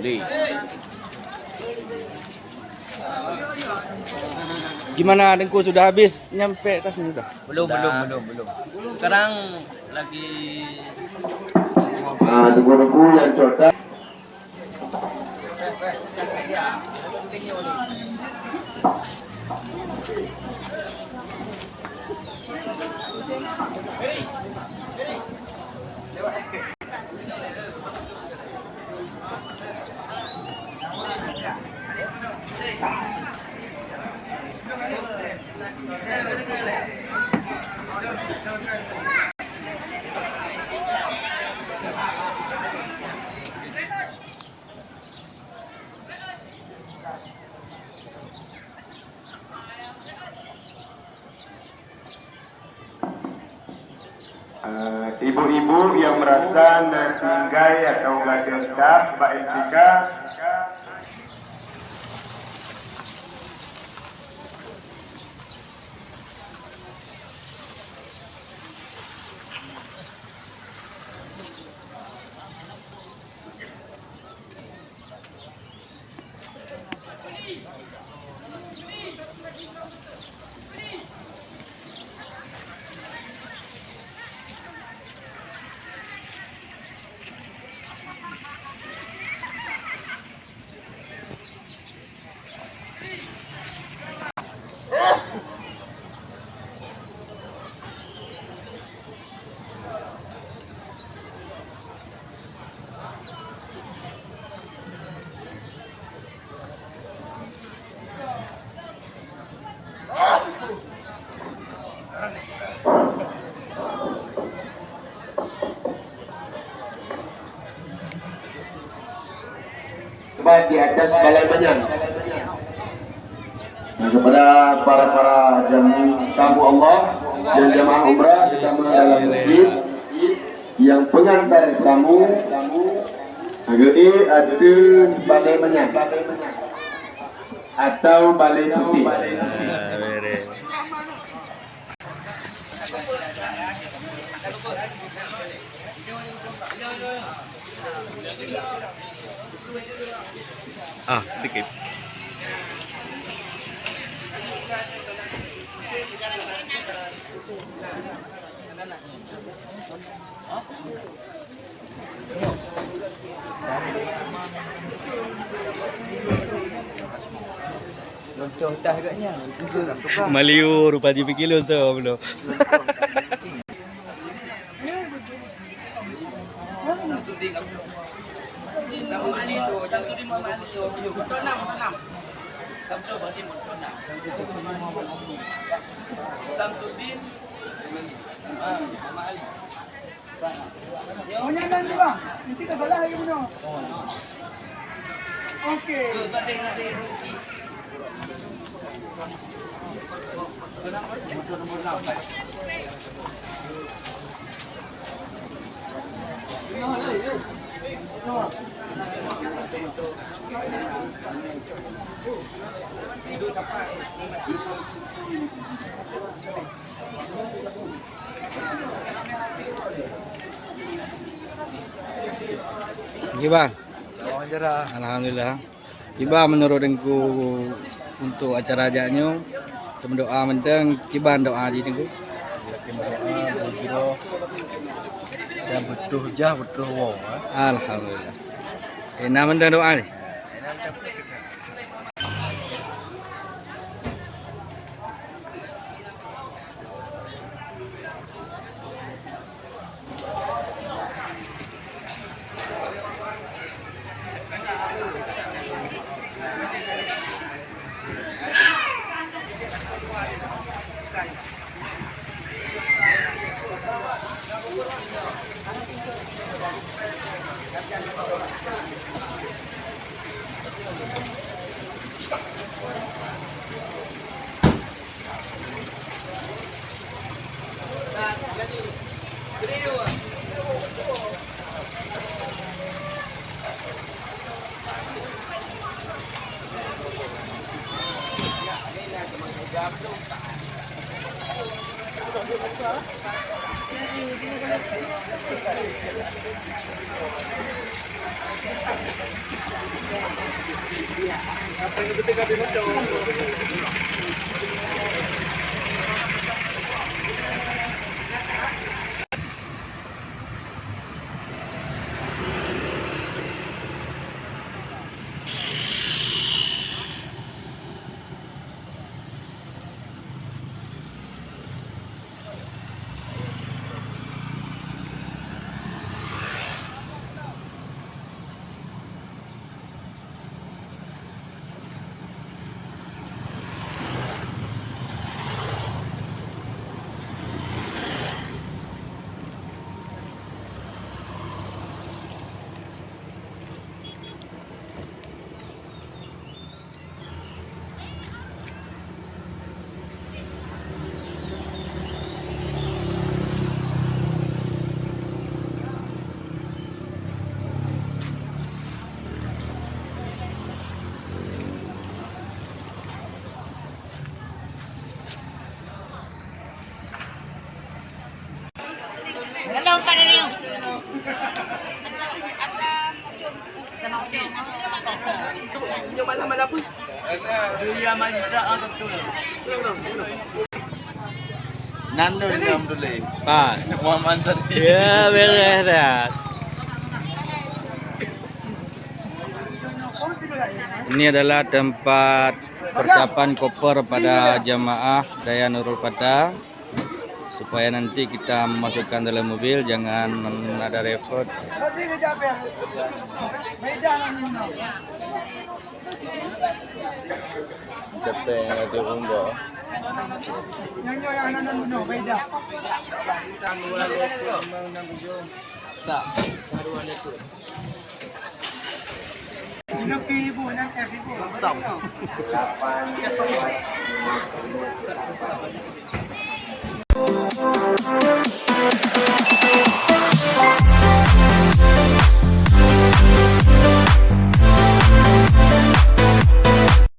Beli. Gimana Dengku, sudah habis nyampe tasnya sudah? Belum. Sekarang lagi Dengku yang coba. Ibu-ibu yang merasa nanggai atau nggak dendam, Mbak Elvika, di atas balai manyang. Nah, kepada para tamu Allah dan jamaah umrah terutama dalam masjid yang pengantar tamu agak ada balai manyang atau balai putih. Dikit. loncong dah agaknya. Maliu rupa je kilo tu belum. Samsudin Mama Ali. Oh, nyandan tu bang. Nanti tak salah lagi benar. Okey. Gimana? Alhamdulillah. Kiba menurut Dengku untuk acara ajaknya, cuma doa mendeng kiban doa di Dengku. Dan betul wow. Alhamdulillah. Enak mendeng doa ni. Julia Malisa ang betul. Nando ni nam dulu. Pak. Muhammad tadi. Ya, beres dah. Ini adalah tempat persiapan koper pada jamaah Daya Nurul Fatah, supaya nanti kita masukkan dalam mobil, jangan ada repot. Kasi ka Jaber. Beda lang yun. Cepat ada rumba. Yan yung ano nang no, beda. Sa. Saruan itu. Inupibo ng FB ko. Sam.